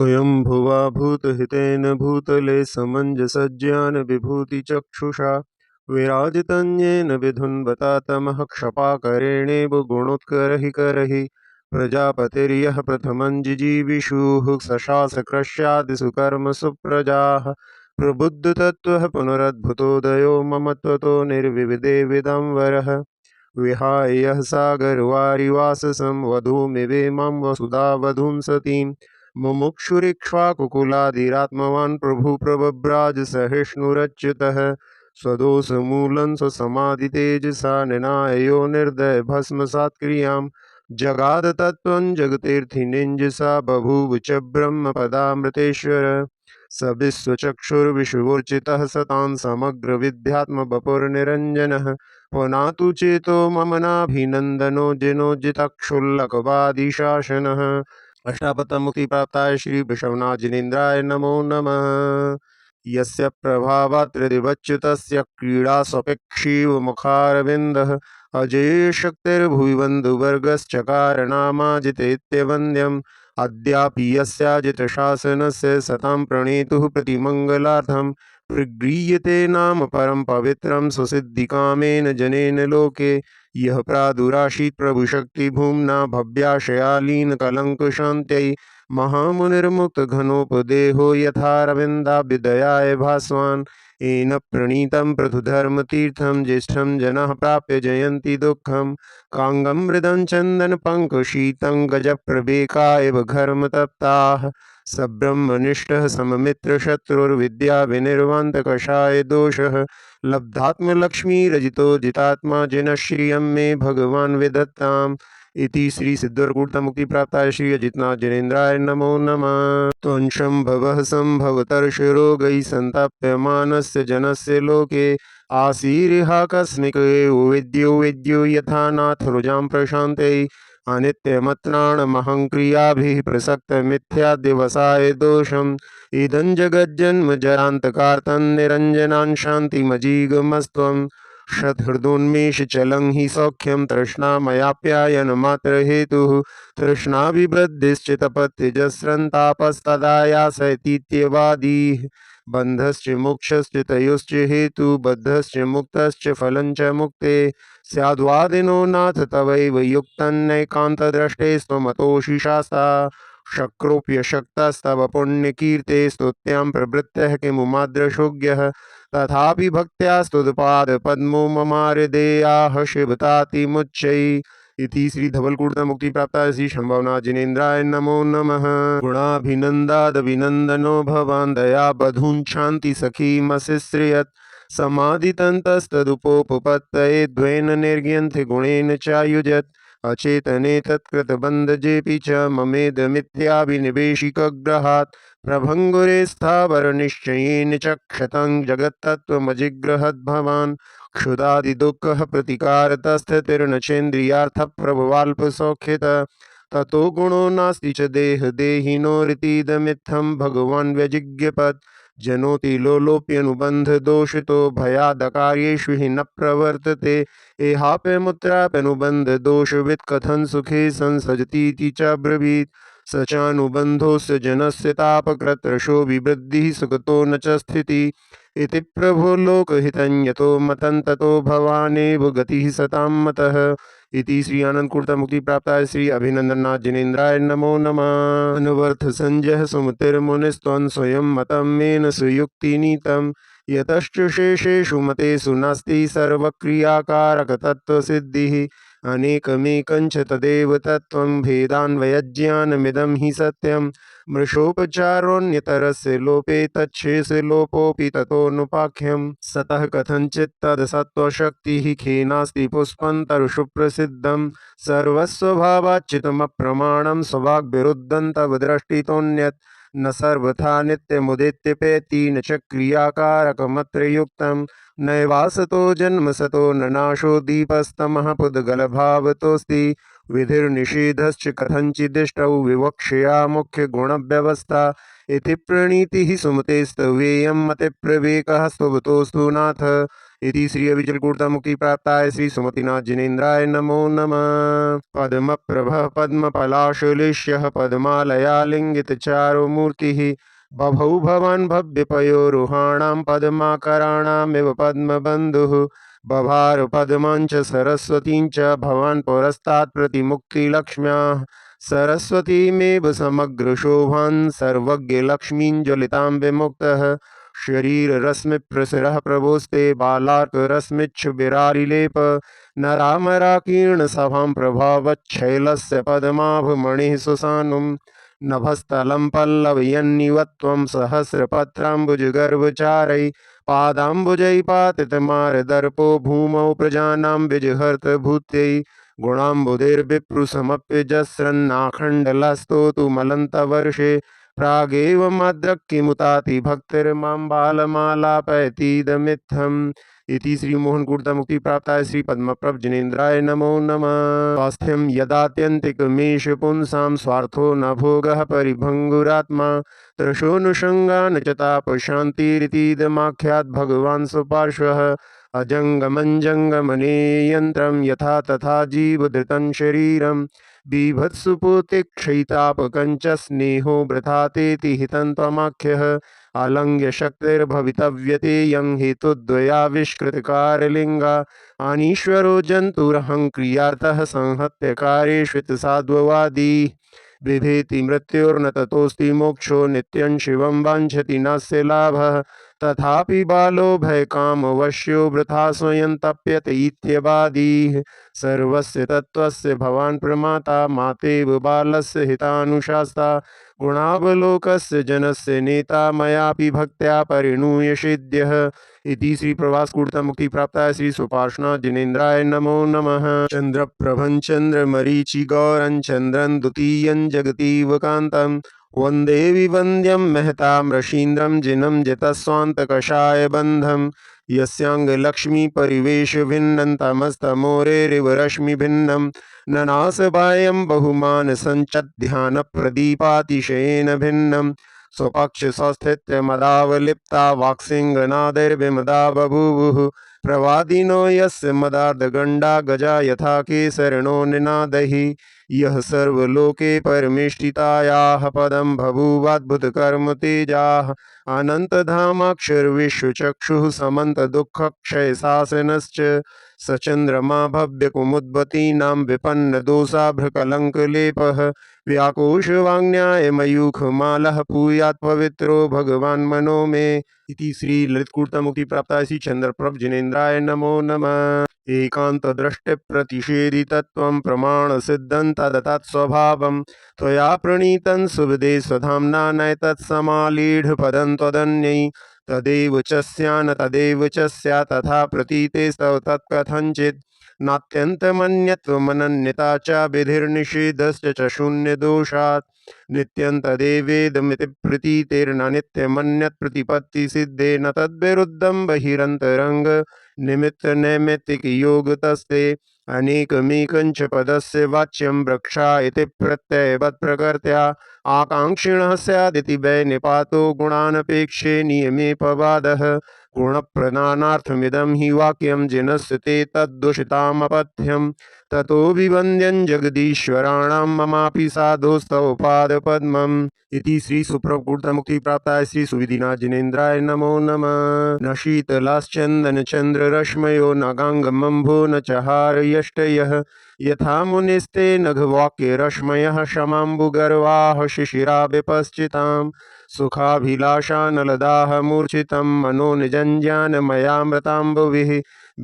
स्वयंभुवा भूतहितेन भूतले समञ्जसज्ञान विभूतिचक्षुषा विराजितन्येन विधुन्वता तमः क्षपाकरेणेव गुणोत्करैः प्रजापतिर्यः प्रथमं जिजीविषुः सशास क्रस्यादिषु कर्मसु प्रजाः प्रबुद्धतत्त्वः पुनरद्भुतोदयो मम त्वतो निर्विविदे विदम्बरः विहाय यः सागरवारिवाससं वधूमिवेमां वसुधा वधूंसतीं मुमुक्षुरिक्ष्वाकुकुलादिरात्मवान् प्रभुप्रबभ्राज सहिष्णुरच्युतः स्वदोषमूलं स्वसमाधितेजसा निनायो निर्दय भस्मसात्क्रियां जगादतत्त्वं जगतीर्थिनिञ्जसा बभूव च ब्रह्मपदामृतेश्वर स विश्वचक्षुर्विषुवोर्चितः सतां समग्रविद्यात्मवपुर्निरञ्जनः पुनातु चेतो मम नाभिनन्दनो जिनोज्जितक्षुल्लकवादिशासनः अष्टापतमुक्तिप्राप्ताय श्री वृषभनाथ जिनेन्द्राय नमो नमः। यस्य प्रभावात् त्रिदिवच्युतस्य क्रीडा स्वपेक्षीव मुखारविन्दः अजेय शक्तिर्भुवि बन्धुवर्गश्चकार नामाजितेत्यवन्द्यम् अद्यापि यस्याजितशासनस्य सतां प्रणेतुः प्रतिमङ्गलार्थं प्रगृह्यते नाम परं पवित्रं सुसिद्धिकामेन जनेन लोके यः प्रादुराशीत् प्रभुशक्तिभूम्ना भव्याशयालीनकलङ्कशान्त्यै महामुनिर्मुक्तघनोपदेहो यथारविन्दाभ्युदयाय भास्वान् येन प्रणीतं पृथुधर्मतीर्थं ज्येष्ठं जनाः प्राप्य जयन्ति दुःखं काङ्गं मृदं चन्दनपङ्कशीतं गजप्रवेका इव घर्मतप्ताः सब्रह्मनिष्ठः सममित्रशत्रुर्विद्या विनिर्वान्तकषाय दोषः लब्धात्मलक्ष्मीरजितो जितात्मा जिनश्रियं मे भगवान् विदत्ताम् इति श्री सिद्धवरकूटमुक्तिप्राप्ताय श्री अजितनाथ जिनेन्द्राय नमो नमः। त्वं शम्भवः सम्भवतर्षरोगैः सन्ताप्यमानस्य जनस्य लोके आसीरिहाकस्मिक एव विद्यो यथा नाथ रुजां प्रशान्तैः अनित्यमत्राणमहं क्रियाभिः प्रसक्तमिथ्यादिवसाय दोषम् इदं जगज्जन्म जरान्तकार्तन्निरञ्जनान् शान्तिमजीगमस्त्वं शतहृदोन्मेषचलं हि सौख्यं तृष्णामयाप्यायनमात्रहेतुः तृष्णाविवृद्धिश्च तपत्यजस्रन्तापस्तदायासतीत्यवादीः बन्धश्च मोक्षश्च तयोश्च हेतु बद्धश्च मुक्तश्च फलं च मुक्ते स्याद्वादिनो नाथ तवैव युक्तन्नैकान्तद्रष्टे स्वमतोषि शास्ता शक्रोऽप्यशक्तस्तव पुण्यकीर्ते स्तुत्यां प्रवृत्तः किमुमादृशोग्यः तथापि भक्त्या स्तुतपादपद्मो ममाहृदेयाः शिवतातिमुच्चैः इति श्री धवलकूटमुक्तिप्राप्ताय श्री शम्भवनाथ जिनेन्द्राय नमो नमः। गुणाभिनन्दादभिनन्दनो भवान् दया बधून् शान्ति सखीमशिश्रियत् समाधितन्तस्तदुपोपपत्तये द्वेन निर्गयन्ति गुणेन चायुजत् अचेतने तत्कृतबन्धजेऽपि च ममेदमिथ्याभिनिवेशिकग्रहात् प्रभङ्गुरे स्थावरनिश्चयेन चक्षतं जगत्तत्त्वमजिग्रहद्भवान् क्षुधादिदुःखः प्रतिकारतस्थितिर्न चेन्द्रियार्थप्रभवाल्पसौख्यतः ततो गुणो नास्ति च देहिनोरितीदमित्थं भगवान् व्यजिज्ञपत् जनोति लोलोप्यनुबन्धदोषितो भयादकार्येषु हि न प्रवर्तते एहाप्यमुत्राप्यनुबन्धदोषवित् कथं सुखे संसजतीति च ब्रवीत् स चानुबन्धोऽस्य जनस्य तापकृत्रशो विवृद्धिः सुखतो न च स्थितिः इति प्रभो लोकहितं यतो मतं ततो भवानेव गतिः सतां मतः इति श्री आनंदकूटमुक्तिप्राप्ताय श्री अभिनंदननाथ जिनेन्द्राय नमो नमः। अनुवर्थ संजय सुमतिर्मुनिस्त्वं स्वयं मतं मेन सुयुक्तिनीतं यतश्च शेषेषु मतेषु नास्ति सर्वक्रियाकारकतत्त्वसिद्धिः अनेकमेकञ्च तदेव तत्त्वं भेदान्वयज्ञानमिदं हि सत्यं मृषोपचारोऽन्यतरस्य लोपे तच्छेषे लोपोऽपि ततोऽनुपाख्यं सतः कथञ्चित् तदसत्त्वशक्तिः खेनास्ति पुष्पं तरुषु प्रसिद्धं सर्वस्वभावाच्युतमप्रमाणं स्वभाग्विरुद्धं तव दृष्टितोऽन्यत् न सर्वथा नित्यमुदित्यपेति न च क्रियाकारकमत्र युक्तं नैवासतो जन्मसतो न नाशो दीपस्तमः पुद्गलभावतोऽस्ति विधिर्निषेधश्च कथञ्चिदिष्टौ विवक्षया मुख्यगुणव्यवस्था इति प्रणीतिः सुमते स्तवेयं मतिप्रवेकः स्तुवतोऽस्तु नाथ इति श्री अविचलकूटमुक्ति प्राप्ताय श्री सुमतिनाथ जिनेन्द्राय नमो नमः। पद्मप्रभः पद्मपलाशुलिष्यः पद्मालया लिङ्गितचारो मूर्तिः बभौ भवान् भव्यपयोरुहाणां पद्माकराणामिव पद्मबन्धुः बभार पद्मं च सरस्वतीं च भवान् पुरस्तात् प्रतिमुक्तिलक्ष्म्याः सरस्वतीमेव समग्रशोभान् सर्वज्ञलक्ष्मीं ज्वलितां विमुक्तः शरीररश्मिप्रसरः प्रभोस्ते बालार्करश्मिच्छुबिरालिलेप नरामराकीर्णसभां प्रभावच्छैलस्य पद्माभमणिः सुसानुं नभस्थलं पल्लवयन्निवत्वं सहस्रपत्राम्बुजगर्भचारै पादाम्बुजै पातितमारदर्पो भूमौ प्रजानां विजहर्तभूत्यै गुणाम्बुधिर्विप्रुसमप्यजस्रन्नाखण्डलस्तोतु मलन्तवर्षे प्रागेव भक्तिर्मां बालमालापयतीदमित्थम्। इति श्री मोहनकूटमुक्ति प्राप्ताय श्री पद्मप्रभ जिनेन्द्राय नमो नमः। स्वास्थ्यं यदात्यन्तिकमेष पुंसां स्वार्थो न भोगः परिभङ्गुरात्मा तृशोऽनुषङ्गा न च तापशान्तिरितीदमाख्यात् भगवान् सुपार्श्वः अजङ्गमञ्जङ्गमनेयन्त्रं यथा तथा जीवधृतं शरीरं बीभत्सुपूतिक्षयितापकञ्च स्नेहो वृथा तेति हितं त्वमाख्यः आलङ्घ्य शक्तिर्भवितव्यते यं हेतुद्वयाविष्कृतकारलिङ्गा अनीश्वरो जन्तुरहं क्रियार्थः संहत्यकारेष्वितसाध्ववादी बिभेति मृत्युर्न ततोऽस्ति मोक्षो नित्यं शिवं वाञ्छति नास्य लाभः तथापि बालो भयकामवश्यो वृथा स्वयं तप्यते इत्यवादीः सर्वस्य तत्त्वस्य भवान् प्रमाता मातेव बालस्य हितानुशास्ता गुणावलोकस्य जनस्य नेता मयापि भक्त्या परिणूयषेद्यः। इति श्री प्रवासकूटमुक्ति प्राप्ताय श्री सुपार्श्वनाथ जिनेन्द्राय नमो नमः। चन्द्रप्रभं चन्द्रमरीचिगौरं चन्द्रं द्वितीयं जगतीव कान्तं वन्दे विवन्द्यं महतां ऋषीन्द्रं जिनं जितस्वान्तकषायबन्धं यस्याङ्गलक्ष्मीपरिवेशभिन्नं तमस्तमोरेरिव रश्मिभिन्नं ननासबाह्यं बहुमानसञ्चध्यानप्रदीपातिशयेन भिन्नं स्वपक्षसंस्थित्य मदावलिप्ता वाक्सिंहनादैर्विमदा बभूवुः प्रवादिनो यस्य मदार्धगण्डा गजा यथा केसरिणो निनादैः यः सर्वलोके परमेष्टितायाः पदं बभूवाद्भुतकर्म तेजाः अनन्तधामाक्षरविश्वचक्षुः समन्तदुःखक्षयशासनश्च स चन्द्रमा भव्यकुमुद्वतीनां विपन्नदोषाभ्रकलङ्कलेपः व्याकोशवाङ्न्यायमयूखमालः भूयात् पवित्रो भगवान् मनो मे। इति श्री ललितकूटमुक्ति प्राप्ताय श्री चन्द्रप्रभ जिनेन्द्राय नमो नमः। एकान्तदृष्टिप्रतिषेधितत्वं प्रमाणसिद्धं तदतत्स्वभावं त्वया प्रणीतं सुविदे स्वधाम्ना नैतत्समालीढपदं त्वदन्यै तदेव च स्यान्न तदेव च स्यात् तथा प्रतीतेस्तव तत्कथञ्चित् नात्यन्तमन्यत्वमनन्यता च विधिर्निषेधश्च च शून्यदोषात् नित्यं तदेवेदमिति प्रतीतेर्नानित्यमन्यत् प्रतिपत्तिसिद्धे न तद्विरुद्धं बहिरन्तरङ्ग निमित्तनैमित्तिकयोगतस्ते अनेकमेकञ्च पदस्य वाच्यं वृक्षा इति प्रत्ययवत् प्रकृत्या आकाङ्क्षिणः स्यादिति वै निपातो गुणानपेक्षे नियमे पवादः गुणप्रदानार्थमिदं हि वाक्यं जिनस्य ते तद्दूषितामपथ्यं ततो विवन्द्यं जगदीश्वराणां ममापि साधोस्तव पादपद्मम्। इति श्री सुप्रभुकूटमुक्ति प्राप्ताय श्री सुविधिनाथ जिनेन्द्राय नमो नमः। न शीतलाश्चन्दनचन्द्ररश्मयो न गाङ्गमम्भो न च हारयष्टयः यथा मुनिस्ते नघवाक्यरश्मयः क्षमाम्बुगर्वाः शिशिरा विपश्चितां सुखाभिलाषानलदाः मूर्छितं मनो निजञ्जानमयामृताम्बुभिः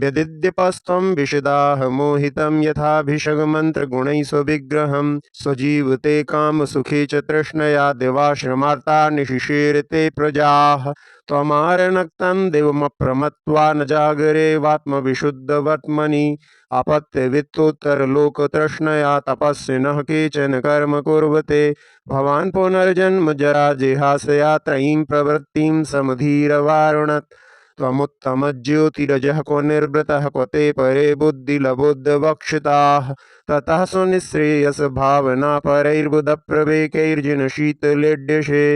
व्यदिद्यपस्त्वं विशदाः मोहितं यथाभिषगमन्त्रगुणैः स्वविग्रहं स्वजीवते कामसुखे च तृष्णया दिवाश्रमार्ता निशिशेरते प्रजाः त्वमारनक्तं देवमप्रमत्वा न जागरेवात्मविशुद्धवर्त्मनि अपत्यवित्तोत्तरलोकतृष्णया तपस्विनः केचन कर्म कुर्वते भवान् पुनर्जन्म जरा जिहासया त्रयीं प्रवृत्तिं समधीरवारुणत् त्वमुत्तमज्योतिरजः क्व निर्वृतः क्व ते परे बुद्धिलबुद्धवक्षिताः ततः सुनिःश्रेयसभावना परैर्बुधप्रवेकैर्जिनशीतलेड्यशे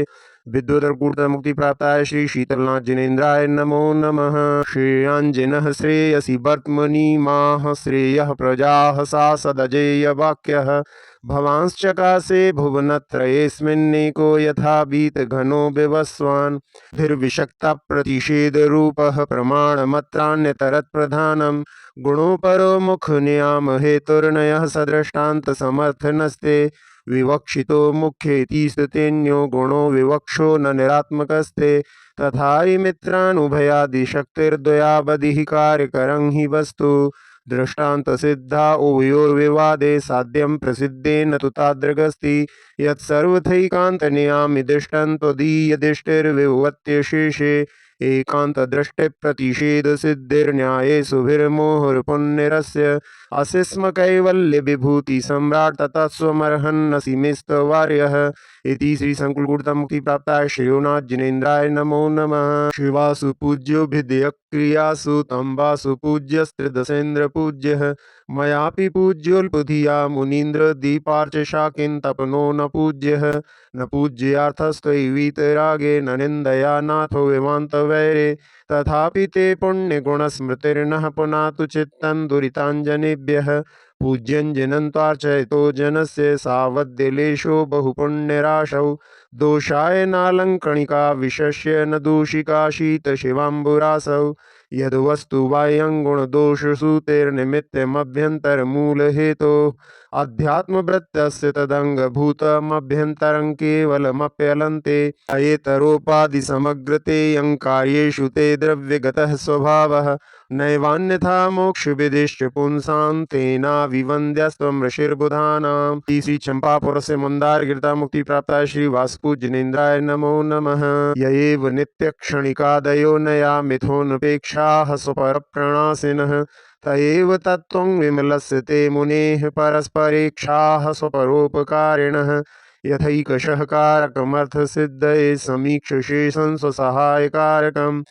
विद्वदर्कूट मुक्ति प्राप्ताय श्री शीतलनाथ जिनेन्द्राय नमो नमः। श्रेयांजनः श्रेयसी वर्त्मनि माह श्रेयः प्रजाः सा सदजेय वाक्यः। भवांश्चकासे भुवनत्रयेऽस्मिन्नेको यथा बीतघनो विवस्वान्। धीर्विषक्ता प्रतिषेधरूपः प्रमाणमत्रान्यतरत्प्रधानम्। गुणोपरो मुखनियाम हेतुर्नयः सदृष्टान्तसमर्थनस्ते। विवक्षितो मुख्येति स्तुतेन्यो गुणो विवक्षो न निरात्मकस्ते। तथाहि मित्रानुभयादिशक्तिर्द्वयावधिः कार्यकरं हि वस्तु। दृष्टान्तसिद्धा उभयोर्विवादे साध्यं प्रसिद्धेन तु तादृगस्ति। यत्सर्वथैकान्तनियामि दिष्टं त्वदीयदिष्टिर्विभवत्यशेषे। एकान्तदृष्टिप्रतिषेधसिद्धिर्न्याये सुभिर्मोहपुण्यरस्य। अस्य स्म कैवल्यविभूतिसम्राट् ततः स्वमर्हन्नसिमिस्तवार्यः। इति श्री संकुलगुरुमुक्ति प्राप्ताय श्रीनाथ जिनेन्द्राय नमो नमः। शिवासु पूज्यो भिदयक्रियासु तम्बासु पूज्यस्त्रिदशेन्द्र पूज्यः। मयापि पूज्योल्पधिया मुनीन्द्र दीपार्चशाकिन्तपनो न पूज्यः। न पूज्यार्थस्त्वयि न नाथो विमान्तवैरे। तथापि ते पुण्यगुणस्मृतिर्नः पुनातु चित्तं दुरिताञ्जनेभ्यः। पूज्यञ्जनन्त्वार्चयतो जनस्य सावद्यलेशो बहुपुण्यराशौ। दोषाय नालङ्कणिका विशस्य न दूषिका शीतशिवाम्बुरासौ। यद्वस्तु बाह्यं गुणदोषसूतेर्निमित्तमभ्यन्तरमूलहेतो। अध्यात्मवृत्तस्य तदङ्गभूतमभ्यन्तरं केवलमप्यलन्ते। अयेतरोपाधिसमग्रतेऽयं कार्येषु ते द्रव्यगतः स्वभावः। नैवान्यथा मोक्षविदिश्च पुंसां तेनाविवन्द्यस्त्वं ऋषिर्बुधानाम्। श्री चंपापुरस्य मंदारगिरिता मुक्ति प्राप्ताय श्री वासुपूज्यनेन्द्राय नमो नमः। य एव नित्यक्षणिकादयो नया मिथोनपेक्षाः स्वपरप्रणासिनः। त एव तत्त्वं विमलस्य ते मुनेः परस्परेक्षाः स्वपरोपकारिणः। यथैकशः कारकमर्थसिद्धये समीक्षशेषं स्वसहायकारकम्।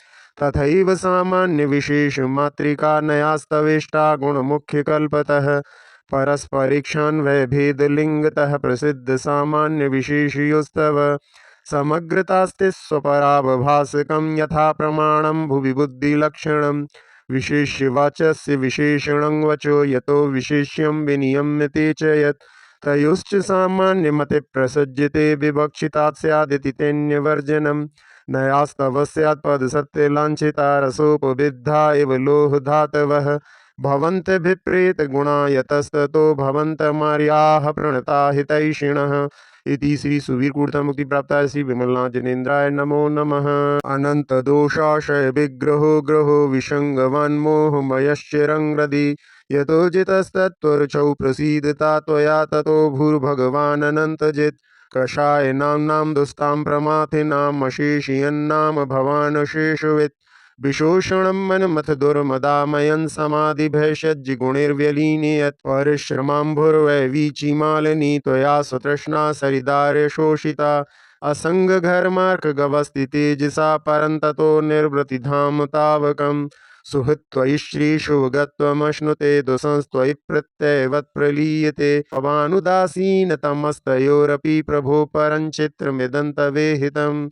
तथैव सामान्यविशेषमातृका नयास्तवेष्टा गुणमुख्यकल्पतः। परस्परेक्षान्वयभेदलिङ्गतः प्रसिद्धसामान्यविशेषयोस्तव। समग्रतास्ते स्वपरावभासकं यथा प्रमाणं भुवि बुद्धिलक्षणम्। विशेष्यवाचस्य विशेषणं वचो यतो विशेष्यं विनियम्यते च यत्। तयोश्च सामान्यमते प्रसज्यते विवक्षितात् स्यादिति तेन्यवर्जनम्। नयास्तव स्यात् पदसत्यलाञ्छिता रसोपविद्धा इव लोहधातवः। भवन्तभिप्रेतगुणा यतस्ततो भवन्तमार्याः प्रणता हितैषिणः। इति श्री सुवीरकृतमुक्ति प्राप्ताय श्री विमलनाथ जिनेन्द्राय नमो नमः। अनंत दोषाशय विग्रहो ग्रहो विषंगवान्मोहमयश्चिरंग्रदि। यतो जितस्तत्त्वरुचौ प्रसीदता त्वया ततो भूर्भगवान् अनन्तजित्। कषाय नाम्नां दुस्तां प्रमाथिनाम् अशेषयन्नाम भवान् शेषवित्। विशोषणं मनमथ दुर्मदामयन् समाधिभैषज्यगुणैर्व्यलीने यत्। परिश्रमाम्भुर्वैवीचिमालिनी त्वया स्वतृष्णा सरिदार्यशोषिता। असङ्गघर्मार्कगवस्थितेजसा परन्ततो निर्वृतिधाम तावकम्। सुहृत्त्वयि श्रीशुभगत्वमश्नुते दुःसंस्त्वयि प्रत्ययवत् प्रलीयते। भवानुदासीनतमस्तयोरपि प्रभो परञ्चित्रमिदन्तवेहितम्।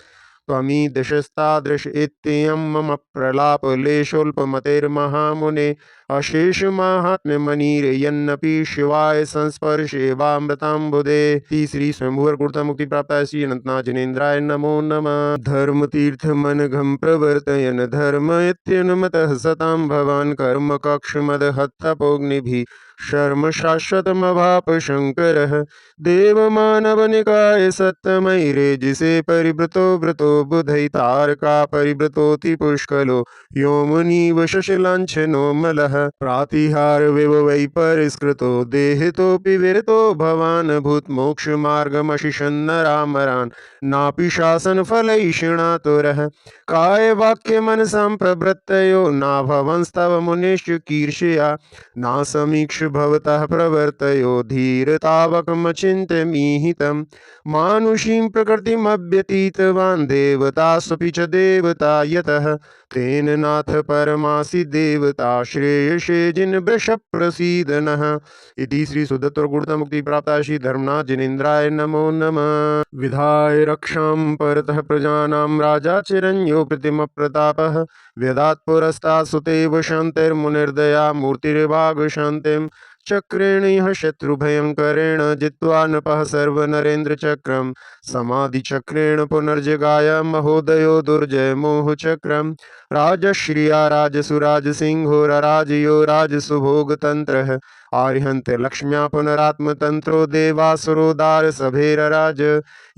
त्वमीदृशस्तादृश इत्ययं मम प्रलापलेशोल्पमतिर्महामुने। अशेषमाहात्म्यमनीरयन्नपि शिवाय संस्पर्शेवामृताम्बुदे। श्री स्वयंभुवरकृतमुक्ति प्राप्ताय श्री अनंतनाथ जिनेन्द्राय नमो नमः। धर्मतीर्थमनघं प्रवर्तयन् धर्म इत्यनुमतः सतां भवान्। कर्मकक्षमदहत्तपोऽग्निभिः शर्म शाश्वतमवाप शङ्करः। देवमानवनिकाय सत्तमयि रेजिसे परिवृतो व्रतो बुधै तारका परिवृतोति पुष्कलो। योमुनीव शशिलाञ्छनो मलः। प्रातिहारविव वै परिष्कृतो देहितोऽपि विरतो भवान्। भूतमोक्षमार्गमशिषन्नरामरान् नापि शासनफलैषिणातुरः। कायवाक्यमनसां प्रवृत्तयो नाभवंस्तव मुनिश्च कीर्षया। ना समीक्ष भवतः प्रवर्तयो धीरतावकमचिन्त्यमीहितं मानुषीं प्रकृतिमव्यतीतवान् देवतास्वपि च देवता यतः तेन नाथ परमासि देवता श्रेयसे जिनवृष प्रसीदनः। इति श्री सुदत्तगुरुमुक्ति प्राप्ता श्री धर्मनाथ जिनेन्द्राय नमो नमः। विधाय रक्षां परतः प्रजानां राजा चिरंयो प्रतिम प्रतापः व्यदात् पुरस्तात् सुतेव शान्तिर्मुनिर्दया मूर्तिर्वाग शान्तिं चक्रेण इह शत्रुभयङ्करेण जित्वा नपः सर्वनरेन्द्रचक्रं समाधिचक्रेण पुनर्जगाय महोदयो दुर्जय मोहचक्रं राजश्रिया राजसुराजसिंहो राजयो राजसुभोगतन्त्रः आर्हन्त लक्ष्म्या पुनरात्मतन्त्रो देवासुरोदार सभेरराज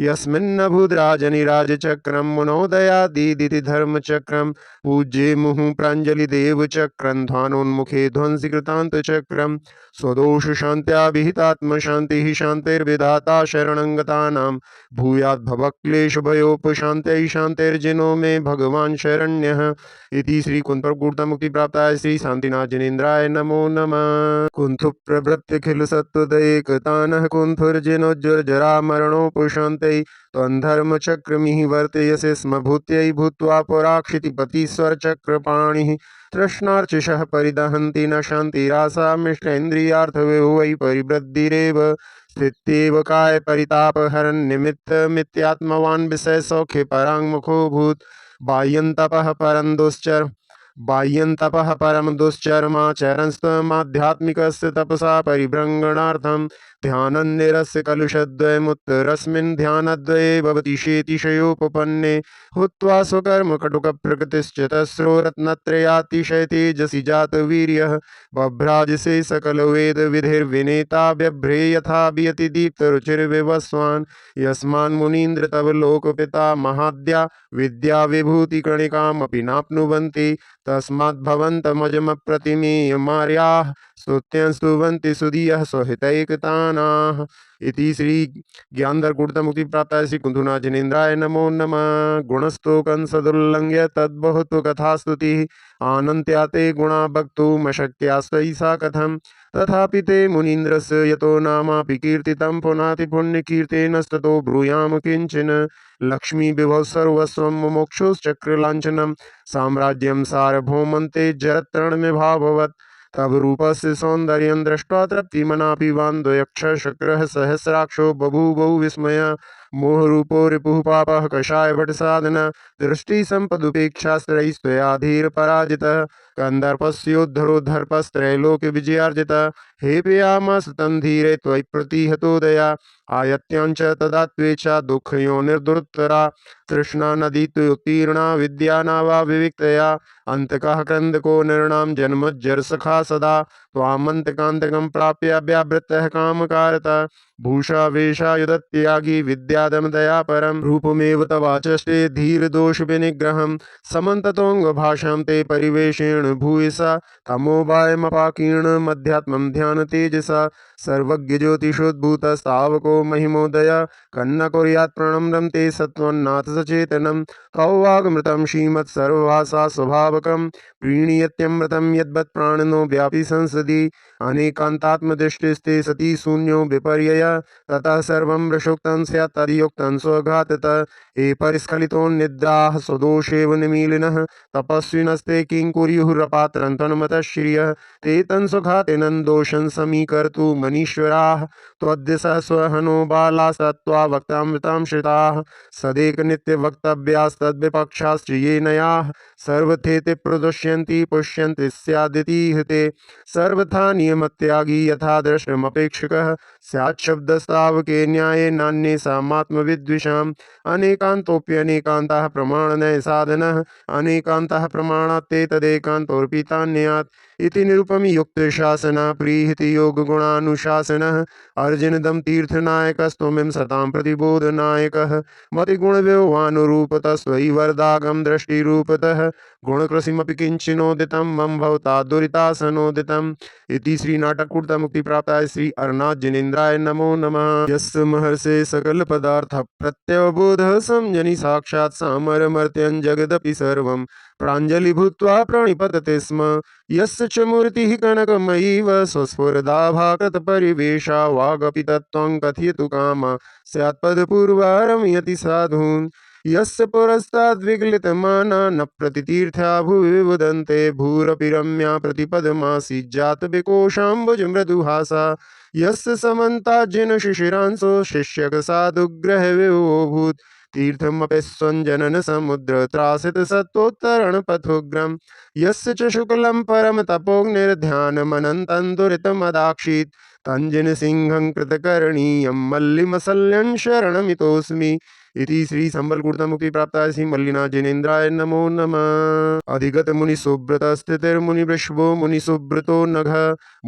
यस्मिन्नभूद्राजनिराजचक्रं मुनोदयादिदिति धर्मचक्रं पूज्ये मुहुः प्राञ्जलिदेवचक्रं ध्वानोन्मुखे ध्वंसिकृतान्तचक्रं स्वदोषशान्त्या विहितात्मशान्तिः शान्तिर्विधाता शरणं गतानां भूयाद्भवक्लेशभयोपशान्त्यै शान्तिर्जिनो मे भगवान् शरण्यः। इति श्री कुंतलगुप्तमुक्ति प्राप्ताय श्री शांतिनाथ जिनेन्द्राय नमो नमः। कुंथु प्रभृत्यखिल सत्वदैकतानः कुंथुर्जिनोज्ज्वलजरा मरणोपशान्तै त्वन्धर्मचक्रमिः वर्तयसे स्म भूत्यै भूत्वा पराक्षितिपतिस्वरचक्रपाणिः तृष्णार्चिषः परिदहन्ति न शान्तिरासामिष्टेन्द्रियार्थविभुवै परिवृद्धिरेव स्थित्येव काय परितापहरन्निमित्तमित्यात्मवान् विषयसौख्ये पराङ्मुखोऽभूत् बाह्यन्तपः परम दुश्चर्माचरणस्तमाध्यात्मिकस्य तपसा परिभ्रंगणार्थं ध्यानन्निरस्य कलुषद्वयमुत्तरस्मिन् ध्यानद्वये भवति शेतिशयोपपन्ने हुत्वा स्वकर्म कटुकप्रकृतिश्च तस्रो रत्नत्रयातिशय तेजसि जातवीर्यः बभ्राजसे सकलवेदविधिर्विनेता व्यभ्रे यथा वियति दीप्तरुचिर्विवस्वान् यस्मान् मुनीन्द्र तव लोकपिता महाद्या विद्या विभूतिकणिकामपि नाप्नुवन्ति तस्माद्भवन्तमजमप्रतिमेयमार्याः स्तुत्यं स्तुवन्ति सुधियः स्वहितैकतानाः। इति श्री ज्ञानदर्कुटमुक्ति प्राप्ताय श्री कुंथुनाथ जिनेन्द्राय नमो नमः। गुणस्तोकं सदुल्लंघ्य तद्बहुत्व कथास्तुतिः आनन्त्या ते गुणा वक्तुमशक्या सा कथं तथापि ते मुनीन्द्रस्य यतो नामापि कीर्तितं पुनातिपुण्यकीर्तेनस्ततो ब्रूयाम किंचन लक्ष्मी विभव सर्वस्वं मोक्षोश्चक्रलाञ्छनं साम्राज्यं सार्वभौमन्ते जरत्रणमिभाभवत् तब रूपस्य सौन्दर्यं दृष्ट्वा तृप्तिमनापि वान्दयक्षशक्रः सहस्राक्षो बभूवौ विस्मय मोहरूपो रिपुः पापः कषायभटसाधन दृष्टिसम्पदुपेक्षास्त्रैस्त्वयाधीरपराजितः कन्दर्पस्योद्धरोद्धर्पस्त्रैलोक्यविजयार्जितः हेपयामास तं धीरे त्वयि प्रतिहतोदया आयत्यांच तदा त्वेषा दुःखयोनिर्दुरुत्तरा तृष्णा नदी त्वयोत्तीर्णा विद्या नावा विविक्तया अंतकः क्रन्दको नृणां जन्मज्जरसखा सदा त्वामन्तकान्तकं प्राप्य व्यावृत्तः कामकारतः भूषा वेशा युधत्यागी विद्यादमदया परम रूपमेव तवाचष्टे धीरदोष विनिग्रहं समन्ततोऽङ्गभाषां ते परिवेशेण भूयसा तमोवायमपाकीर्ण मध्यात्मं ध्यान तेजसा सर्वज्ञ ज्योतिषोद्भूतस्तावको महिमोदय कन्न कुर्यात् प्रणम्रं ते सत्त्वन्नाथ सचेतनं कौवागमृतं श्रीमत्सर्वभाषा स्वभावकं प्रीणीयत्यमृतं यद्वत् प्राणनो व्यापि संसदि अनेकान्तात्मदृष्टिस्ते सती शून्यो विपर्यय ततः सर्वं वृषोक्तं स्यात् तद्युक्तं स्वघाततः ये परिस्खलितोन्निद्राः स्वदोषेव निमीलिनः तपस्विनस्ते किं कुर्युरपात्रं तन्मतः श्रियः ते तन्स्वघातेन दोषं समीकर्तु मनीश्वराः त्वद्दिशः स्वहनो बालास्तत्त्वा वक्तामृतां श्रिताः सदेकनित्यवक्तव्यास्तद्विपक्षाश्च ये नयाः सर्वथेते प्रदुष्यन्ति पुष्यन्ति स्यादिति हते सर्वथा नियमत्यागी यथा दृष्टमपेक्षकः स्याच्छब्दस्तावके न्याये नान्ये सामात्मविद्विषाम् अनेकान्तोऽप्यनेकान्तः प्रमाणनय साधनः अनेकान्तः प्रमाणात्ते तदेकान्तोऽर्पितान्यात् इति निरुपमी युक्तशासनः प्रीहिति योगगुणानुशासनः अर्जुनदं तीर्थनायकस्त्वमिं सतां प्रतिबोधनायकः मतिगुणव्यवहानुरूपतः स्वयि वरदागं दृष्टिरूपतः गुणकृषिमपि किञ्चिनोदितं मम भवता दुरितासनोदितम्। इति श्रीनाटकूटमुक्ति प्राप्ताय श्री अरनाथ जिनेन्द्राय नमो नमः। यस्य महर्षे सकल पदार्थ प्रत्यवबोध समजनि साक्षात् सामरमर्त्यं जगदपि सर्वं प्राञ्जलिभूत्वा प्रणिपतते स्म यस्य च मूर्तिः कनकमयीव स्वस्फुरदाभाकृतपरिवेशा वागपि तत्त्वं कथयतु कामा स्यात्पदपूर्वा रमयति साधून् यस्य पुरस्ताद्विगलितमाना न प्रतितीर्थ्या भुवि वदन्ते भूरपि रम्या प्रतिपदमासीज्जातविकोशाम्बुज मृदुहासा यस्य समन्ताज्जिन शिशिरांसो शिष्यकसाधुग्रहविवोभूत् तीर्थमप्यस्वञ्जनन समुद्र त्रासित सत्तोत्तरण पथोग्रम यस्य च शुक्लं परम तपोग्निर्ध्यानमनन्तं दुरितमदाक्षीत् तञ्जिन सिंहं कृतकरणीयं मल्लिमसल्यं शरणमितोऽस्मि इति श्री संबलगुरुता मुक्ति प्राप्ताय श्री मल्लिनाथ जिनेन्द्राय नमो नमः। अधिगत मुनि सुब्रत स्थितिर्मुनि वृषभो मुनि सुब्रतो नघ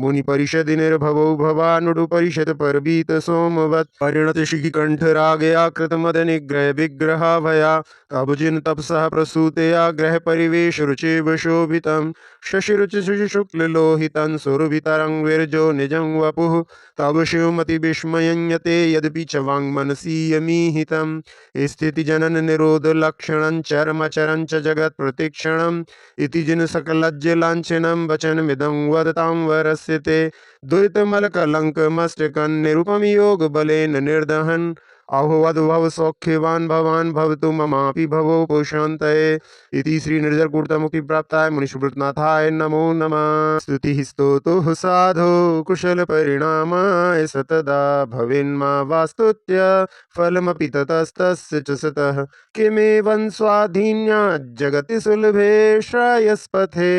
मुनि परिषद निर्भवो भवानुडु परिषद परबीत सोमवत् परिणत शिखिकंठ रागया कृत मद निग्रह विग्रहा भया तबुजिन तपसः प्रसूतया ग्रह परिवेश रुचि शोभितम् शशिरुचि शुचि शुक्ल लोहितं सुरभितरं विरजो निजं वपुः तब शिवमति विस्मयन्यते यद्यपि च वाङ्मनसि यमीहितम् स्थिति जनन निरोध लक्षणं चरमचरं च जगत् प्रतिक्षणम् इति जिन सकलज्ज लांछनं वचनमिदं वदतां वरस्य ते द्वैतमलकलङ्कमष्टकं निरुपम योग बलेन निर्दहन् अहोवद्भव सौख्यवान् भवान् भवतु ममापि भवो पुषान्तये इति श्री निर्जर गुरुता मुक्ति प्राप्ताय मुनिसुब्रतनाथाय नमो नमः। स्तुतिः स्तोतुः साधो कुशल परिणामाय सतदा भवेन्मा वास्तुत्य फलमपि ततस्तस्य च सतः किमेवं स्वाधीन्या जगति सुलभे श्रायस्पथे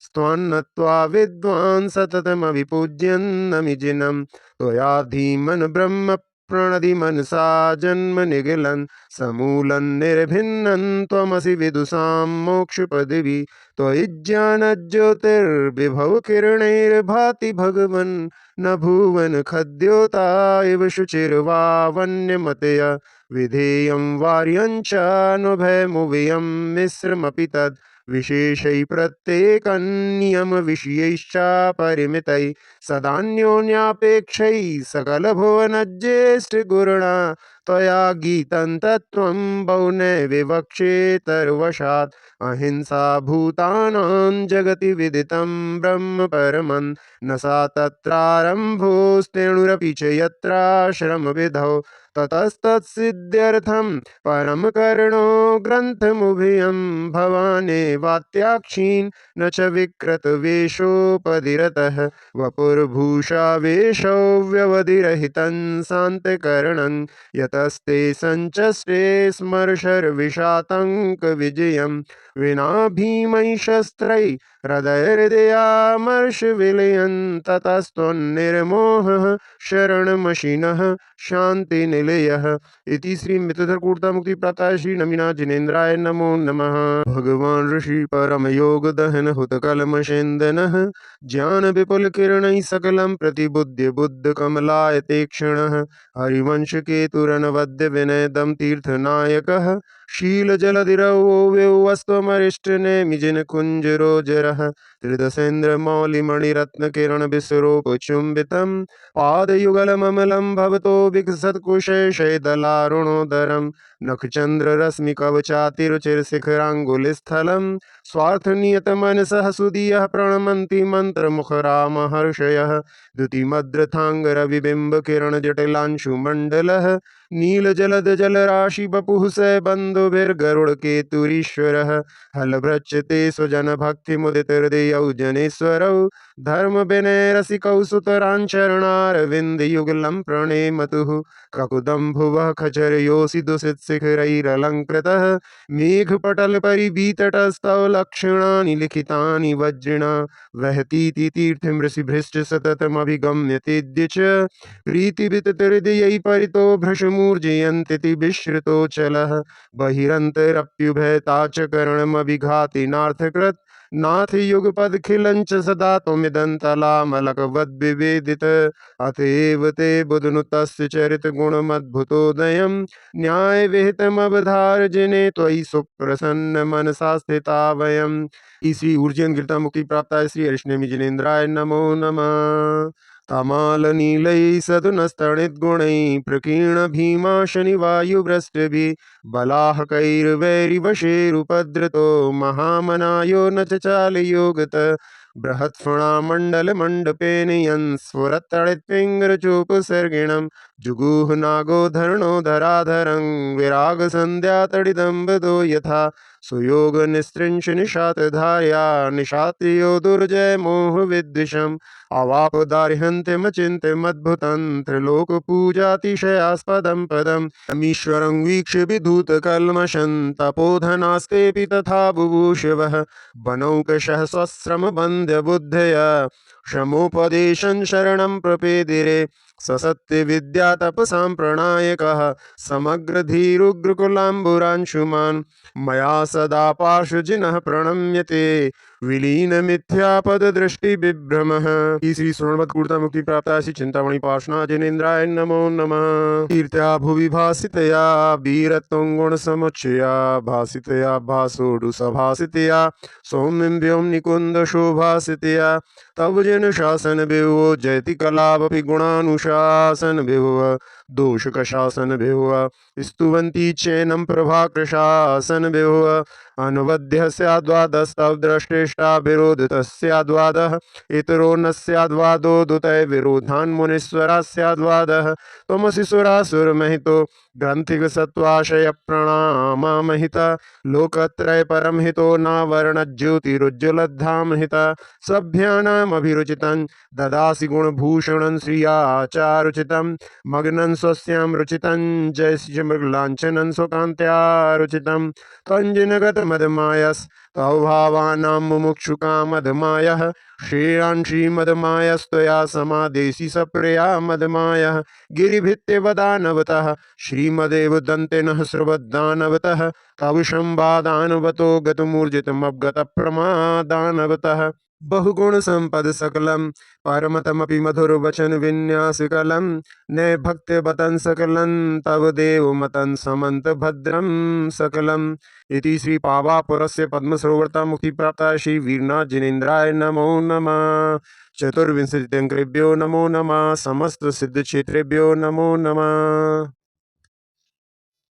स्त्वान्नत्वा विद्वान् सततमविपूज्यन्नमिजिनं त्वया धीमन् ब्रह्म प्रणति मनसा जन्म निगिलं समूलं निर्भिन्नं त्वमसि विदुषां मोक्षपदवी त्वयि ज्ञानज्योतिर्विभव किरणैर्भाति भगवन् न भुवन खद्योता इव शुचिर्वावन्यमतया विधेयं वार्यं च नुभयमुभयं मिश्रमपि तद् विशेषै प्रत्येकन्नियम विषयैश्च परिमितैः सदान्योन्यापेक्षैः सकलभुवनज्येष्ठगुरुणा त्वया गीतं तत्त्वं बहुने विवक्षेतर्वशात् अहिंसा भूतानां जगति विदितं ब्रह्म परमं न सा तत्रारम्भोस्तेणुरपि च यत्राश्रमविधौ ततस्तत्सिद्ध्यर्थं परम करुणो ग्रन्थमुभयं भवाने वात्याक्षीन् न च विकृत वेशोपधिरतः वपुर्भूषा वेशौ व्यवधिरहितं शान्तकरणं यतस्ते सञ्चष्टे स्मर्शर्विषातङ्क विजयं विना भीमै शस्त्रै हृदयहृदयामर्ष विलयन् ततस्त्वन्निर्मोहः शरणमशिनः शांति निलयः इति श्री मित्रधरकूटता मुक्ति प्राप्ताय श्री नमीनाथ जिनेन्द्राय नमो नमः। भगवान ऋषि परम योग दहन हुत कलमशेन्दनः ज्ञान विपुल किरणैः सकलं प्रतिबुद्ध बुद्ध कमलायते क्षणः हरिवंश केतुरनवद्य विनयदं तीर्थनायकः शील जलधिरवस्त्वमरिष्ट नेमिजिन कुञ्जरोजरः त्रिदशेन्द्र मौलिमणिरत्न किरण विस्वरूपचुम्बितम् पादयुगलममलं भवतो विकसत्कुशेषैदलारुणोदरं नखचन्द्ररश्मिकवचातिरुचिरशिखराङ्गुलिस्थलं स्वार्थनियतमनसः सुदीयः प्रणमन्ति मन्त्रमुखरामहर्षयः द्युतिमद्रथाङ्गरविबिम्बकिरणजटिलांशुमण्डलः नीलजलदजलराशि स बन्धुभिर्गरुडकेतुरीश्वरः हलभ्रच्यते स्वजनभक्तिमुदितहृदयौ जनेश्वरौ धर्म विनय रसिकौ सुतराञ्चरणारविन्दयुगलं प्रणेमतुः ककुदं भुवः खचरयोषि दुषित शिखरैरलङ्कृतः मेघपटल परिवीतटस्थौ लक्षणानि लिखितानि वज्रिणा वहतीति तीर्थमृषिभृष्ट सततमभिगम्यतेद्य च प्रीतिवितहृदयै परितो भ्रशमूर्जयन्तीति विश्रुतोचलः बहिरन्तरप्युभयता च करणमभिघातिनार्थकृत् नाथ युगपद खिलंच सदा तुमिदन्तलामलकवद्विवेदित अतएव ते बुधनुतस्य चरित गुणमद्भुतोदयं न्याय विहितमवधार जिने त्वयि सुप्रसन्न मनसा स्थिता वयम्। श्री ऊर्जन गिरता मुक्ति प्राप्ताय श्री हरिष्णेमि जिनेन्द्राय नमो नमः। तमालनीलै सदुनस्तणिद्गुणैः प्रकीर्ण भीमा शनिवायुभ्रष्टभिः बलाहकैर्वैरिवशैरुपद्रतो महामनायो न च चालयोगत बृहत्फणामण्डलमण्डपेन यन्स्फुरत्तडित्पिङ्गरचोपसर्गिणं जुगुः नागो धरणो धराधरं विरागसन्ध्यातडिदम्बदो यथा सुयोगनिस्त्रिंश निशातधार्या निशात्यो दुर्जय मोहविद्विषम् अवापदार्हन्त्यमचिन्त्यमद्भुतं त्रिलोकपूजातिशयास्पदं पदम् ईश्वरं वीक्ष्य विधूतकल्मषं तपोधनास्तेऽपि तथा बुभूषवः बनौकशः स्वश्रमबन्ध्यबुद्धया क्षमोपदेशं शरणं प्रपेदिरे ससत्यविद्या तपसां प्रणायकः समग्रधीरुग्रकुलाम्बुरांशुमान् मया सदा पार्श्वजिनः प्रणम्यते विलीनमिथ्यापददृष्टिविभ्रमः। श्री श्रवणपदपूर्ता मुक्ति प्राप्ता श्री चिंतामणि पार्श्वनाथ जिनेन्द्राय नमो नमः। कीर्त्या भुवि भासितया वीरत्वं गुणसमुच्चया भासितया भासोडु सभासितया सौम्यं निकुंद शोभासितया तव जन शासन विभो जयति कलावपि गुणानुशासन विभव दोषक शासन विभव स्तुवन्ति चैनं प्रभाकृशासन विभव अनुवध्य स्याद्वादस्तव द्रष्टेष्टा विरोधितः स्याद्वादः इतरो न स्याद्वादो दुतय विरोधान् मुनीश्वरा स्याद्वादः त्वमसि सुरासुरमहितो ग्रंथिक सत्वाशय प्रणामामहिता लोकत्रय परम हितो नावर्ण ज्योतिरुज्ज्वलधाम हिता सभ्यानामभिरुचितं ददासि गुणभूषणं श्रियाचारुचितं मग्नं स्वस्यां रुचितं जयसि मृगलाञ्छनं स्वकान्त्या रुचितं तञ्जिनगतमदमायस्तव भावानां मुमुक्षुकामदमायः श्रेयान् श्रीमदमायस्त्वया समादेशि सप्रिया मदमायः गिरिभित्तिवदानवतः श्रीमदेव दन्तेनः स्रवद्दानवतः तव संवादानवतो गतमूर्जितमवगतप्रमादानवतः बहुगुण संपद सकलम परमतमपि मधुर वचन विन्यासकलम ने भक्त बतन सकलं तव देव मतन समंत भद्रम सकलम। इति श्री पावापुरस्य पद्मसरोवरता मुक्ति प्राप्ता श्री वीरनाथ जिनेन्द्राय नमो नमः। चतुर्विंशतिअंकरेभ्यो नमो नमः। समस्त सिद्ध क्षेत्रेभ्यो नमो नमः।